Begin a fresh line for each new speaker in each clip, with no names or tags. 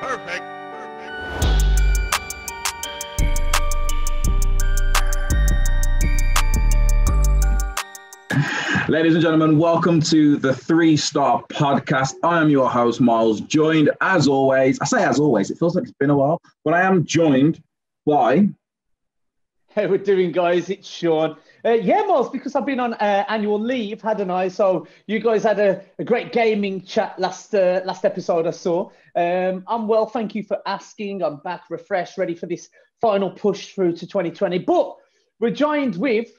Ladies and gentlemen, welcome to the 3-Star Podcast. I am your host, Myles, joined as always. I say as always, it feels like it's been a while, but I am joined by...
How we're doing, guys? It's Shaun. Myles, because I've been on annual leave, hadn't I? So you guys had a great gaming chat last episode I saw. I'm well, thank you for asking. I'm back, refreshed, ready for this final push through to 2020. But we're joined with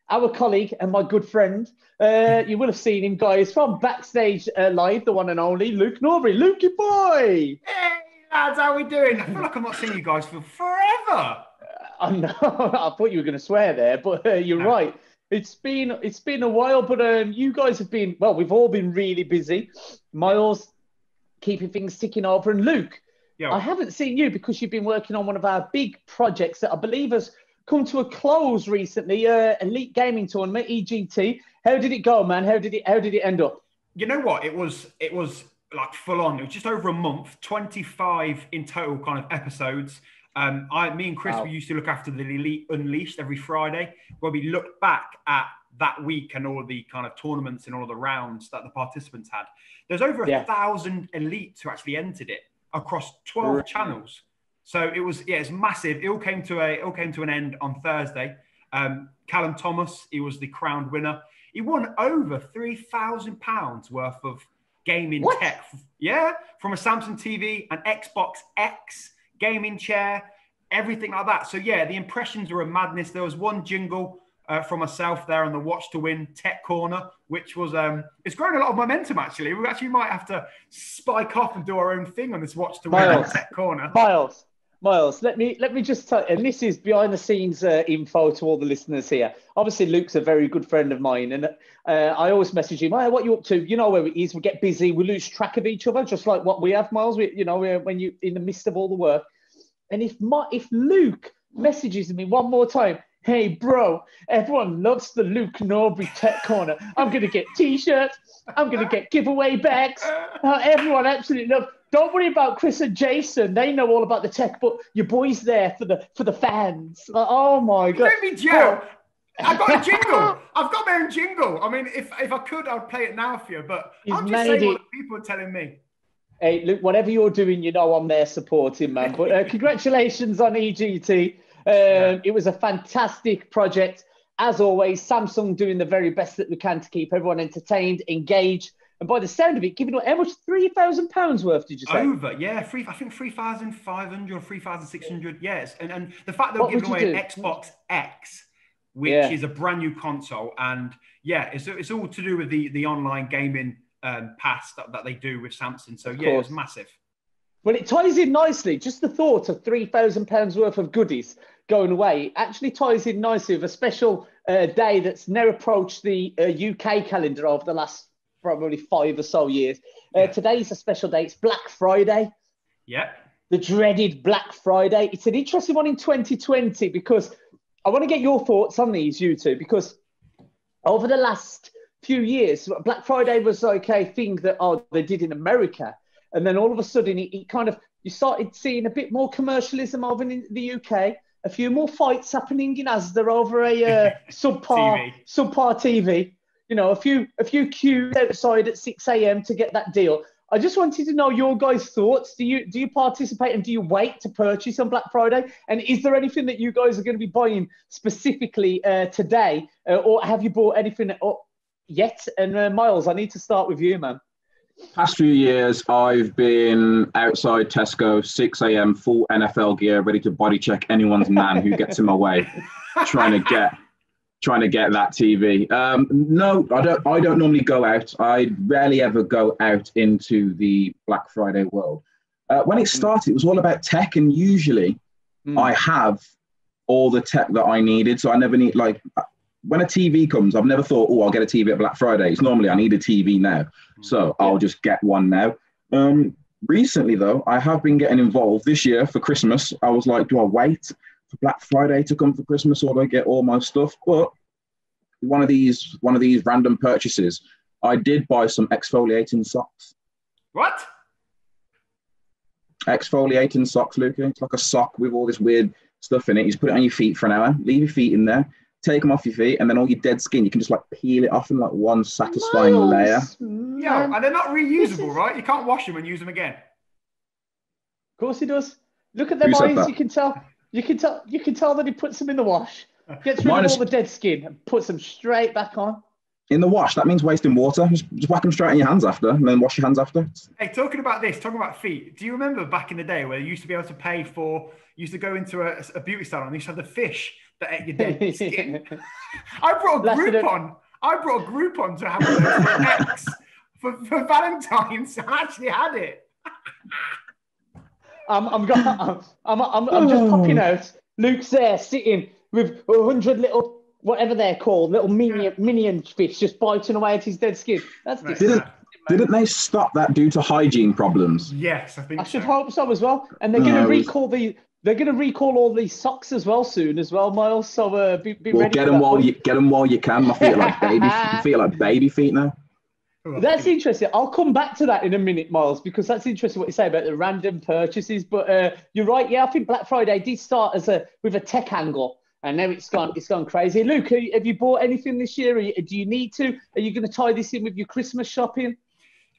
our colleague and my good friend. You will have seen him, guys, from Backstage Live, the one and only Luke Norbury. Lukey boy!
Hey, lads, how we doing? I feel like I've not seen you guys for forever.
I know. I thought you were going to swear there, but you're right. It's been a while, but you guys have been, well, we've all been really busy. Myles, keeping things ticking over. And Luke, I haven't seen you because you've been working on one of our big projects that I believe has come to a close recently, Elite Gaming Tournament, EGT. How did it go, man? How did it end up?
You know what? It was like full on. It was just over a month, 25 in total kind of episodes. Me and Chris, we used to look after the Elite Unleashed every Friday, where we looked back at that week and all the kind of tournaments and all the rounds that the participants had. There's over 1,000 elites who actually entered it across 12 channels. So it was, it's massive. It all came to an end on Thursday. Callum Thomas, he was the crowned winner. He won over £3,000 worth of gaming tech. Yeah, from a Samsung TV, an Xbox X, gaming chair, everything like that. So yeah, the impressions were a madness. There was one jingle from myself there on the Watch to Win Tech Corner, which was it's growing a lot of momentum actually. We actually might have to spike off and do our own thing on this Watch to Win Tech Corner.
Miles, let me just tell you, and this is behind the scenes info to all the listeners here. Obviously, Luke's a very good friend of mine, and I always message him, "Hey, what you up to?" You know where it is. We get busy, we lose track of each other, just like what we have, Miles. When you in the midst of all the work. And if Luke messages me one more time, "Hey, bro, everyone loves the Luke Norbury Tech Corner. I'm going to get T-shirts. I'm going to get giveaway bags. Everyone absolutely loves. Don't worry about Chris and Jason. They know all about the tech, but your boy's there for the fans." Like, oh, my God.
Don't be Joe. I've got a jingle. I've got my own jingle. I mean, if I could, I'd play it now for you, but I'm just saying what people are telling me.
Hey, Luke, whatever you're doing, I'm there supporting, man. But congratulations on EGT. It was a fantastic project. As always, Samsung doing the very best that we can to keep everyone entertained, engaged. And by the sound of it, giving away how much? £3,000 worth, did you say?
Over, yeah. I think 3,500 or 3,600, yes. And the fact that we're giving away an Xbox X, which is a brand new console. And it's all to do with the online gaming pass that they do with Samsung. So it was massive.
Well, it ties in nicely. Just the thought of £3,000 worth of goodies going away actually ties in nicely with a special day that's now approached the UK calendar over the last probably 5 or so years. Today's a special day. It's Black Friday.
Yeah.
The dreaded Black Friday. It's an interesting one in 2020 because I want to get your thoughts on these, you two, because over the last few years, Black Friday was like a thing that they did in America. And then all of a sudden, you started seeing a bit more commercialism over in the UK, a few more fights happening in Asda over a subpar TV. A few queues outside at 6 a.m. to get that deal. I just wanted to know your guys' thoughts. Do you participate and do you wait to purchase on Black Friday? And is there anything that you guys are going to be buying specifically today, or have you bought anything yet? And Myles, I need to start with you, man.
Past few years, I've been outside Tesco, 6 a.m., full NFL gear, ready to body check anyone's man who gets in my way, trying to get that TV. No, I don't normally go out. I rarely ever go out into the Black Friday world. When it started, it was all about tech, and usually I have all the tech that I needed. So I never need, when a TV comes, I've never thought, I'll get a TV at Black Friday. It's normally I need a TV now. So I'll just get one now. Recently, though, I have been getting involved. This year for Christmas, I was like, do I wait for Black Friday to come for Christmas, or do I get all my stuff? But one of these random purchases, I did buy some exfoliating socks.
What?
Exfoliating socks, Luca. It's like a sock with all this weird stuff in it. You just put it on your feet for an hour, leave your feet in there, take them off your feet, and then all your dead skin, you can just like peel it off in like one satisfying layer.
Yeah, and they're not reusable, right? You can't wash them and use them again.
Of course he does. Look at their eyes. You can tell. You can tell that he puts them in the wash, gets rid of all the dead skin, and puts them straight back on.
In the wash, that means wasting water. Just whack them straight in your hands after, and then wash your hands after.
Hey, talking about feet, do you remember back in the day where you used to be able to pay for, you used to go into a beauty salon and you used to have the fish that ate your dead skin? I brought a Groupon to have one of those for X for Valentine's, and I actually had it.
I'm just popping out. Luke's there sitting with 100 little, whatever they're called, little minion fish just biting away at his dead skin. That's disgusting.
Didn't they stop that due to hygiene problems?
Yes, I think
I should hope so as well. And they're going to recall they're going to recall all these socks as well soon as well, Myles. So be ready.
Get them while you can. My feet are like baby feet now.
That's interesting. I'll come back to that in a minute, Myles, because that's interesting what you say about the random purchases. But you're right. Yeah, I think Black Friday did start with a tech angle, and now it's gone crazy. Luke, have you bought anything this year? Do you need to? Are you going to tie this in with your Christmas shopping?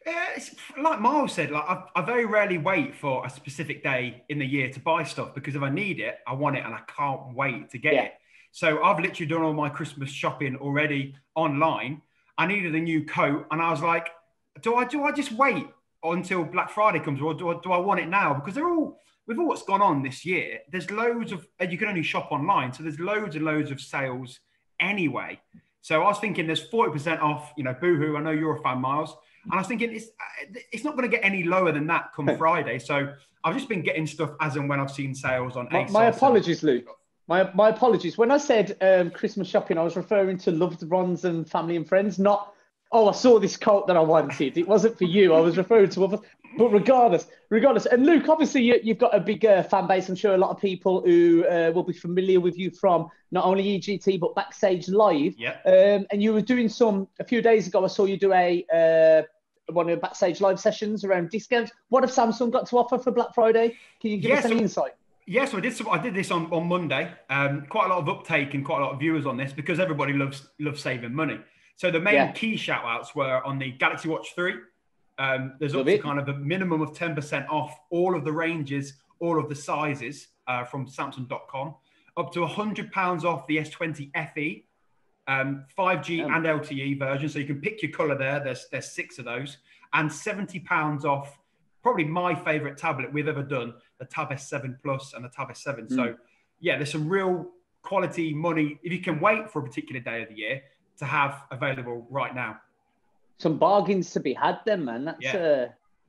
It's like Myles said. Like I very rarely wait for a specific day in the year to buy stuff, because if I need it, I want it, and I can't wait to get it. So I've literally done all my Christmas shopping already online. I needed a new coat, and I was like, do I just wait until Black Friday comes, or do I want it now? Because with all what's gone on this year, there's loads of, and you can only shop online, so there's loads and loads of sales anyway. So I was thinking there's 40% off, Boohoo. I know you're a fan, Myles. And I was thinking it's not going to get any lower than that come Friday. So I've just been getting stuff as and when I've seen sales on ASOS.
My apologies, Luke. My apologies. When I said Christmas shopping, I was referring to loved ones and family and friends, not, I saw this coat that I wanted. It wasn't for you. I was referring to others. But regardless. And Luke, obviously, you've got a big fan base. I'm sure a lot of people who will be familiar with you from not only EGT, but Backstage Live.
Yeah.
And you were doing a few days ago, I saw you do one of the Backstage Live sessions around discounts. What have Samsung got to offer for Black Friday? Can you give us any insight?
Yes, I did this on Monday. Quite a lot of uptake and quite a lot of viewers on this, because everybody loves saving money. So the main key shout outs were on the Galaxy Watch 3. There's up to kind of a minimum of 10% off all of the ranges, all of the sizes from Samsung.com, up to £100 off the S20 FE, 5G and LTE version. So you can pick your color there. There's 6 of those, and £70 off probably my favorite tablet we've ever done, the Tab S7 Plus and the Tab S7. So yeah, there's some real quality money, if you can wait for a particular day of the year, to have available right now.
Some bargains to be had then, man.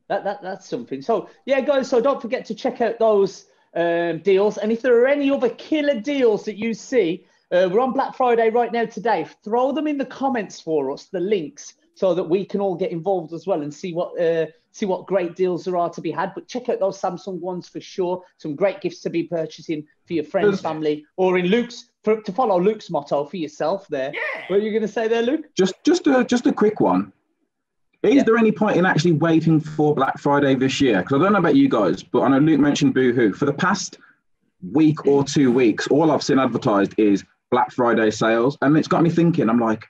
That's something. So yeah, guys, so don't forget to check out those deals. And if there are any other killer deals that you see, we're on Black Friday right now today. Throw them in the comments for us, the links, so that we can all get involved as well and see what great deals there are to be had. But check out those Samsung ones for sure. Some great gifts to be purchasing for your friends, family, or in to follow Luke's motto, for yourself there. Yeah. What are you going to say there, Luke?
Just a quick one. Is there any point in actually waiting for Black Friday this year? Because I don't know about you guys, but I know Luke mentioned Boohoo. For the past week or 2 weeks, all I've seen advertised is Black Friday sales. And it's got me thinking, I'm like,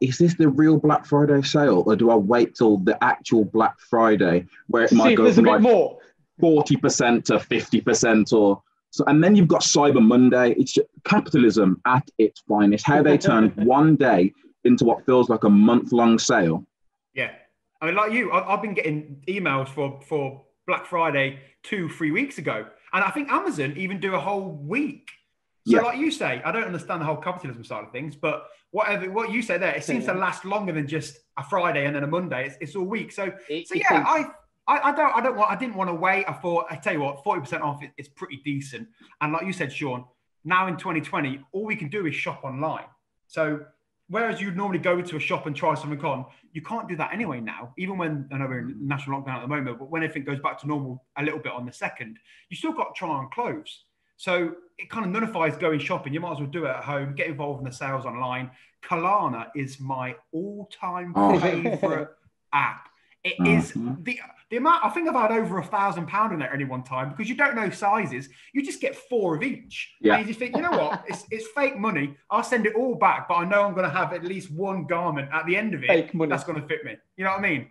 is this the real Black Friday sale, or do I wait till the actual Black Friday where it might go from like 40% to 50% or so? And then you've got Cyber Monday. It's just capitalism at its finest. How they turn one day into what feels like a month-long sale.
Yeah, I mean, like you, I've been getting emails for Black Friday 2-3 weeks ago, and I think Amazon even do a whole week. So like you say, I don't understand the whole capitalism side of things, but what you say there, it seems to last longer than just a Friday and then a Monday. It's all week. I didn't want to wait. I thought, I tell you what, 40% off is pretty decent. And like you said, Shaun, now in 2020, all we can do is shop online. So whereas you'd normally go to a shop and try something on, you can't do that anyway now. Even when, I know we're in national lockdown at the moment, but when everything goes back to normal a little bit on the 2nd, you still got to try on clothes. So it kind of nullifies going shopping. You might as well do it at home, get involved in the sales online. Klarna is my all-time favorite app. It is the amount. I think I've had over £1,000 in there at any one time because you don't know sizes. You just get 4 of each.
Yeah.
And you just think, you know what? It's fake money. I'll send it all back, but I know I'm going to have at least one garment at the end of it
Fake money.
that's going to fit me. You know what I mean?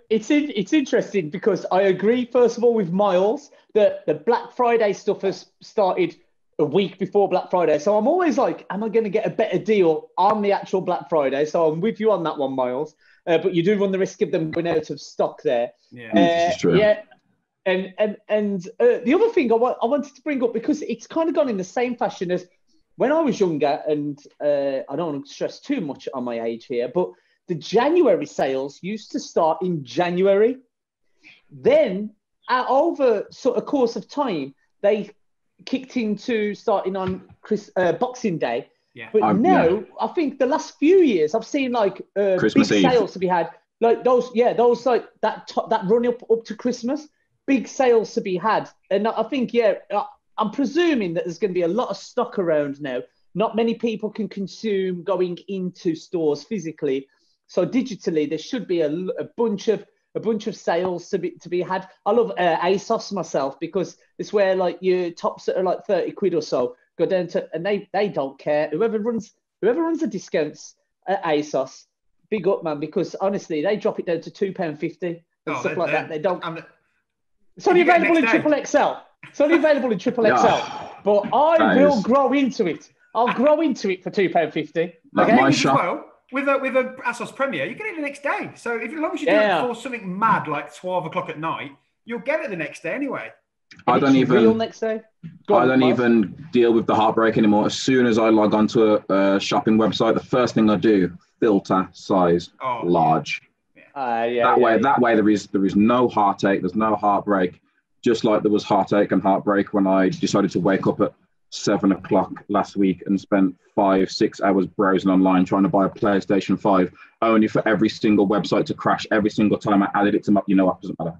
It's interesting because I agree, first of all, with Myles that the Black Friday stuff has started a week before Black Friday. So I'm always like, am I going to get a better deal on the actual Black Friday? So I'm with you on that one, Myles. But you do run the risk of them going out of stock there.
Yeah,
this is true.
Yeah. And the other thing I wanted to bring up, because it's kind of gone in the same fashion as when I was younger, and I don't want to stress too much on my age here, but the January sales used to start in January. Then, over sort of course of time, they kicked into starting on Boxing Day.
Yeah.
But now, I think the last few years, I've seen like big
Christmas Eve
sales to be had. Like those like that run up to Christmas, big sales to be had. And I think, I'm presuming that there's going to be a lot of stock around now. Not many people can consume going into stores physically. So digitally, there should be a bunch of sales to be had. I love ASOS myself because it's where like your tops that are like 30 quid or so go down to, and they don't care. Whoever runs the discounts at ASOS, big up, man, because honestly, they drop it down to £2.50 and stuff like that. They don't. It's only available in triple XL. It's only available in triple XL. But I will grow into it. I'll grow into it for £2.50.
Like my shop.
Well, with a ASOS Premier, you get it the next day. So as long as you do it before something mad like 12 o'clock at night, you'll get it the next day anyway.
I don't even
next day.
I don't even deal with the heartbreak anymore. As soon as I log onto a shopping website, the first thing I do, filter size large. That way there is no heartache, there's no heartbreak. Just like there was heartache and heartbreak when I decided to wake up at 7 o'clock last week and spent 5-6 hours browsing online trying to buy a PlayStation 5, only for every single website to crash every single time I added it to my. You know what? Doesn't matter.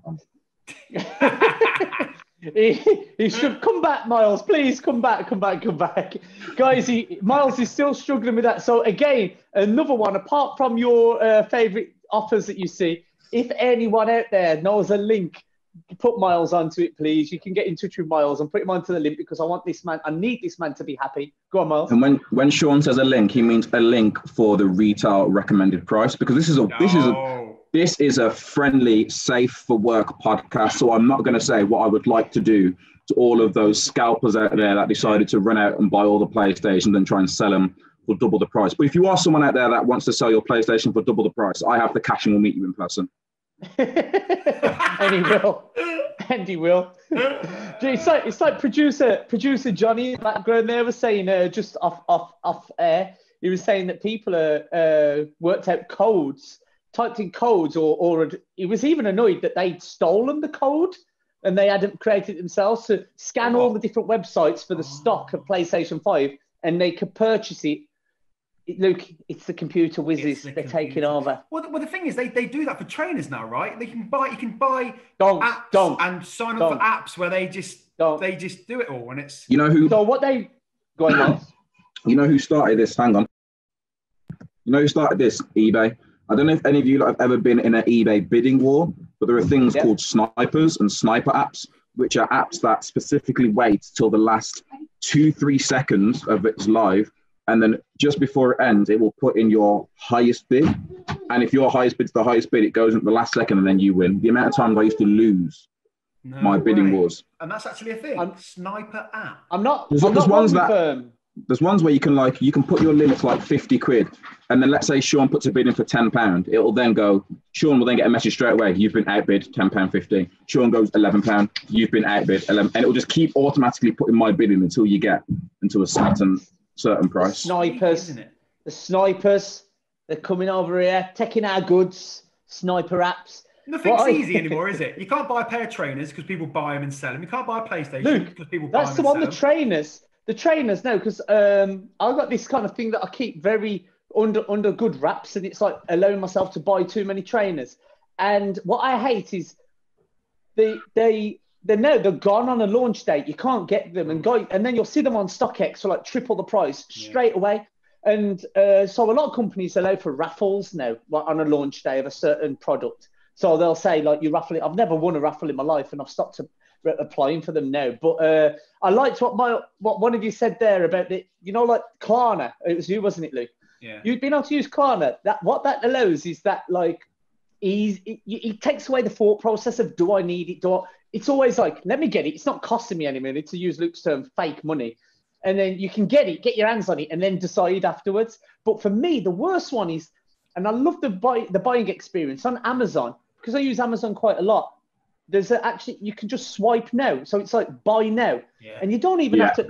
He should come back, Myles. Please come back. Guys, Myles is still struggling with that. So again, another one, apart from your favourite offers that you see, if anyone out there knows a link, put Myles onto it, please. You can get in touch with Myles and put him onto the link because I need this man to be happy. Go on, Myles.
And when Shaun says a link, he means a link for the retail recommended price, because this is a friendly, safe for work podcast. So I'm not going to say what I would like to do to all of those scalpers out there that decided to run out and buy all the PlayStations and try and sell them for double the price. But if you are someone out there that wants to sell your PlayStation for double the price, I have the cash and we'll meet you in person.
And he will. It's like producer Johnny in the background there was saying just off air. He was saying that people worked out codes, typed in codes, or he was even annoyed that they'd stolen the code and they hadn't created it themselves to scan all the different websites for the stock of PlayStation 5 and they could purchase it. Luke, it's the computer whizzes. They're taking over.
Well, the thing is, they do that for trainers now, right? You can buy
apps
and sign up for apps where they just do it all, and it's
So what they go on, Myles?
You know who started this? Hang on. You know who started this? eBay. I don't know if any of you have ever been in an eBay bidding war, but there are things called snipers and sniper apps, which are apps that specifically wait till the last 2-3 seconds of its live. And then just before it ends, it will put in your highest bid. And if your highest bid's the highest bid, it goes in the last second and then you win. The amount of times I used to lose my bidding wars.
And that's actually a thing. Sniper app.
There's ones where you can put your limit to like 50 quid. And then let's say Shaun puts a bid in for £10. It will then go, Shaun will then get a message straight away. You've been outbid, £10.50. Shaun goes £11. You've been outbid, 11. And it will just keep automatically putting my bid in until you get into a certain price.
The snipers, they're coming over here, taking our goods, sniper apps.
Nothing's easy anymore, is it? You can't buy a pair of trainers because people buy them and sell them. You can't buy a PlayStation because people buy them and sell them. That's the one,
the trainers, no, because I've got this kind of thing that I keep very under good wraps, and it's like allowing myself to buy too many trainers. And what I hate is they're gone on a launch date. You can't get them, and then you'll see them on StockX for like triple the price straight away. And so a lot of companies allow for raffles now on a launch day of a certain product. So they'll say, like, you're raffling. I've never won a raffle in my life, and I've stopped applying for them now. But I liked what one of you said there about the, like Klarna. It was you, wasn't it, Luke?
Yeah.
You've been able to use Klarna. What that allows is that, like, it takes away the thought process of, do I need it? It's always like, let me get it. It's not costing me any money, to use Luke's term, fake money. And then you can get your hands on it and then decide afterwards. But for me, the worst one is, and I love the buying experience on Amazon, because I use Amazon quite a lot. There's actually, you can just swipe now. So it's like buy now. Yeah. And you don't even have to,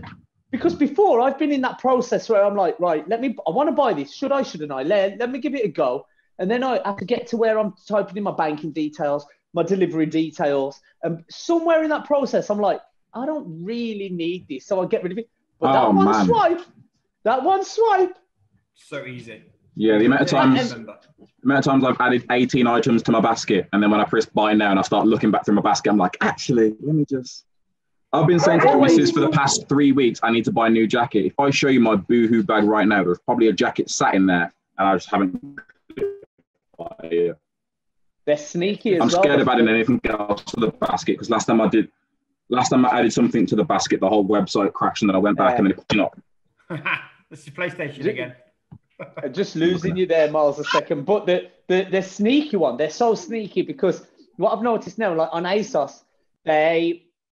because before I've been in that process where I'm like, right, I want to buy this. Shouldn't I? Let me give it a go. And then I have to get to where I'm typing in my banking details, my delivery details. And somewhere in that process, I'm like, I don't really need this. So I get rid of it. But that one swipe.
So easy.
Yeah, the amount of times I've added 18 items to my basket, and then when I press buy now and I start looking back through my basket, I'm like, actually, let me just. I've been saying to the missus for the past 3 weeks, I need to buy a new jacket. If I show you my Boohoo bag right now, there's probably a jacket sat in there, and I just haven't.
They're sneaky as well.
I'm scared of adding anything else to the basket, because last time I added something to the basket, the whole website crashed, and then I went back and then it popped up.
This is PlayStation again.
Just losing you there, Myles, a second. But the sneaky one, they're so sneaky, because what I've noticed now, like on ASOS,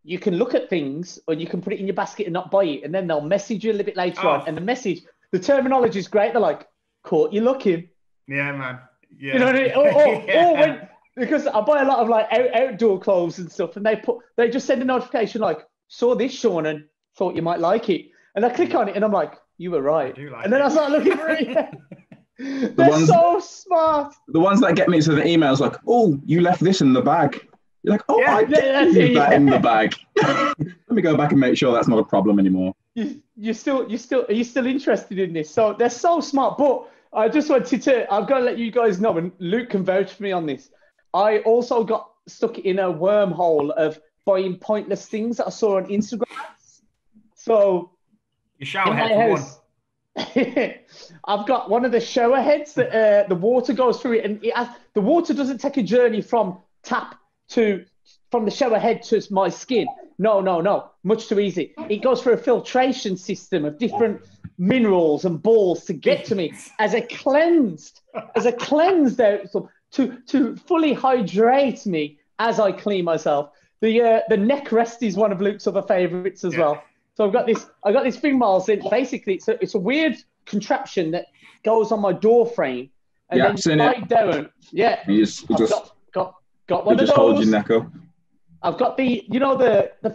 you can look at things or you can put it in your basket and not buy it, and then they'll message you a little bit later on, and the terminology is great. They're like, caught you looking.
Yeah, man. Yeah.
You know what I mean? Or because I buy a lot of like outdoor clothes and stuff, and they just send a notification like, saw this, Shaun, and thought you might like it. And I click on it and I'm like, you were right. And then I start looking for it. They're so smart.
The ones that get me to the emails like, oh, you left this in the bag. You're like, oh, I did leave that in the bag. Let me go back and make sure that's not a problem anymore.
Are you still interested in this? So they're so smart. But I just wanted I've got to let you guys know, and Luke can vouch for me on this. I also got stuck in a wormhole of buying pointless things that I saw on Instagram. So
your shower head for one.
I've got one of the shower heads that the water goes through it, and the water doesn't take a journey from the shower head to my skin. No, much too easy. It goes through a filtration system of different minerals and balls to get to me as a cleansed outcome to fully hydrate me as I clean myself. The neck rest is one of Luke's other favorites as well. So I got this thing, Myles. Basically, it's a weird contraption that goes on my door frame, and then slide down. Yeah,
you just
got one of those.
Just hold your neck up.
I've got the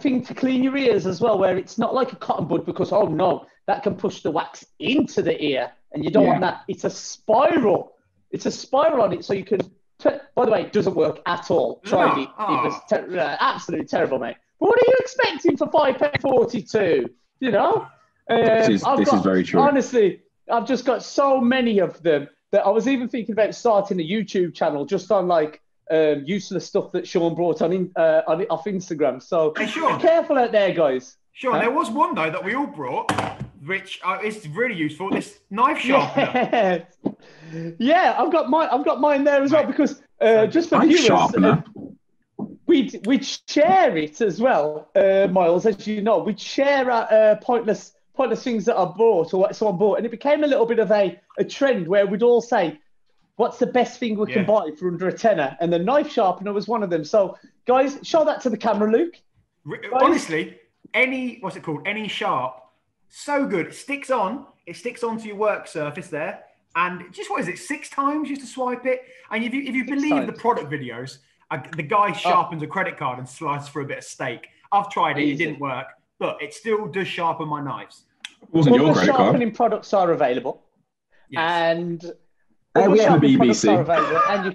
thing to clean your ears as well, where it's not like a cotton bud, because that can push the wax into the ear, and you don't want that. It's a spiral. It's a spiral on it, so you can. By the way, it doesn't work at all. Tried it. It was absolutely terrible, mate. But what are you expecting for £5.42? You know?
This is very true.
Honestly, I've just got so many of them that I was even thinking about starting a YouTube channel just on like useless stuff that Shaun brought on off Instagram. So be careful out there, guys.
Shaun, there was one though that we all brought, which is really useful. This knife sharpener.
Yeah, I've got mine there as well, because just for viewers. We'd share it as well, Myles, as you know. We'd share our pointless things that I bought or what someone bought. And it became a little bit of a trend where we'd all say, what's the best thing we can buy for under a tenner? And the knife sharpener was one of them. So, guys, show that to the camera, Luke.
Honestly, any sharp, so good. It sticks onto your work surface there. And just, 6 times you have to swipe it? And if you believe the product videos, the guy sharpens a credit card and slices for a bit of steak. I've tried it; it didn't work, but it still does sharpen my knives.
Wasn't your credit card?
Sharpening products are available, and
we have a BBC.
Are available, and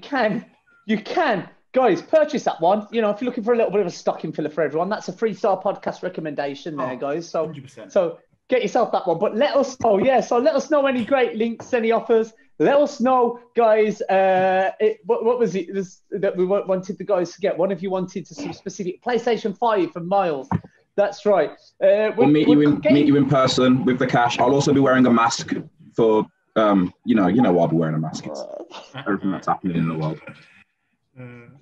you can, guys, purchase that one. You know, if you're looking for a little bit of a stocking filler for everyone, that's a 3-star podcast recommendation there, guys. So,
100%.
So get yourself that one. But let us know, So let us know any great links, any offers. Let us know, guys. What was it that we wanted the guys to get? One of you wanted some specific PlayStation 5 from Myles. That's right.
We'll meet you in person with the cash. I'll also be wearing a mask for you know I'll be wearing a mask. It's everything that's happening in the world.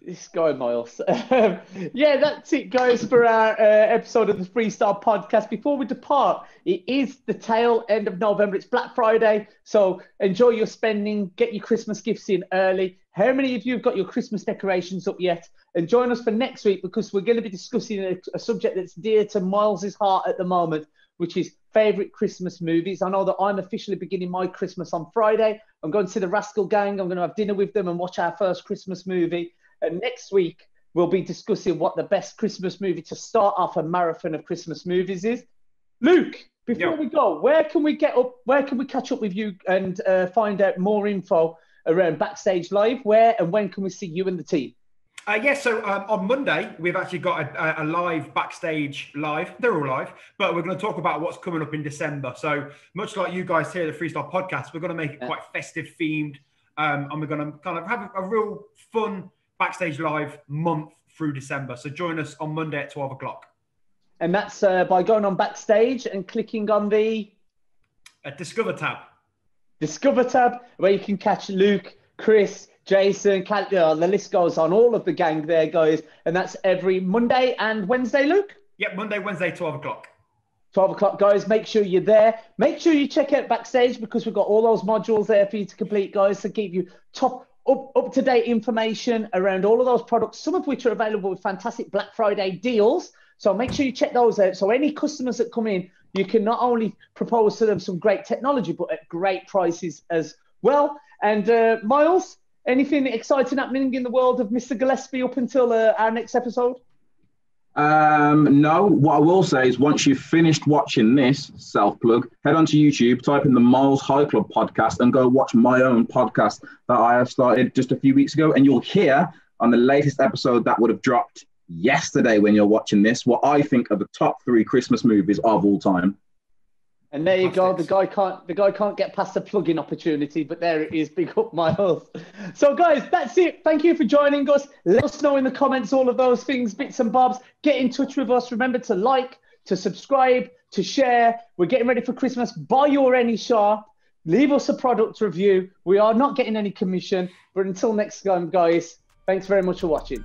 This guy, Myles. Yeah, that's it, guys, for our episode of the Freestyle Podcast. Before we depart, it is the tail end of November. It's Black Friday, so enjoy your spending. Get your Christmas gifts in early. How many of you have got your Christmas decorations up yet? And join us for next week, because we're going to be discussing a subject that's dear to Myles's heart at the moment, which is favourite Christmas movies. I know that I'm officially beginning my Christmas on Friday. I'm going to see the Rascal Gang. I'm going to have dinner with them and watch our first Christmas movie. And next week, we'll be discussing what the best Christmas movie to start off a marathon of Christmas movies is. Luke, before we go, where can we catch up with you and find out more info around Backstage Live? Where and when can we see you and the team?
So on Monday, we've actually got a live Backstage Live. They're all live, but we're going to talk about what's coming up in December. So much like you guys here at the Freestyle Podcast, we're going to make it quite festive themed. And we're going to kind of have a real fun Backstage Live month through December. So join us on Monday at 12 o'clock.
And that's by going on Backstage and clicking on the
Discover tab.
Discover tab, where you can catch Luke, Chris, Jason, the list goes on, all of the gang there, guys. And that's every Monday and Wednesday, Luke?
Yep, Monday, Wednesday, 12 o'clock.
12 o'clock, guys. Make sure you're there. Make sure you check out Backstage, because we've got all those modules there for you to complete, guys, to give you up-to-date information around all of those products, some of which are available with fantastic Black Friday deals. So make sure you check those out. So any customers that come in, you can not only propose to them some great technology, but at great prices as well. And Myles, anything exciting happening in the world of Mr. Gillespie up until our next episode?
No, what I will say is once you've finished watching this self-plug, head onto YouTube, type in the Myles High Club podcast and go watch my own podcast that I have started just a few weeks ago. And you'll hear on the latest episode that would have dropped yesterday when you're watching this, what I think are the top 3 Christmas movies of all time.
And there you go. The guy can't get past the plug-in opportunity, but there it is. Big up, Myles. So, guys, that's it. Thank you for joining us. Let us know in the comments all of those things, bits and bobs. Get in touch with us. Remember to like, to subscribe, to share. We're getting ready for Christmas. Buy your any sharp. Leave us a product review. We are not getting any commission. But until next time, guys, thanks very much for watching.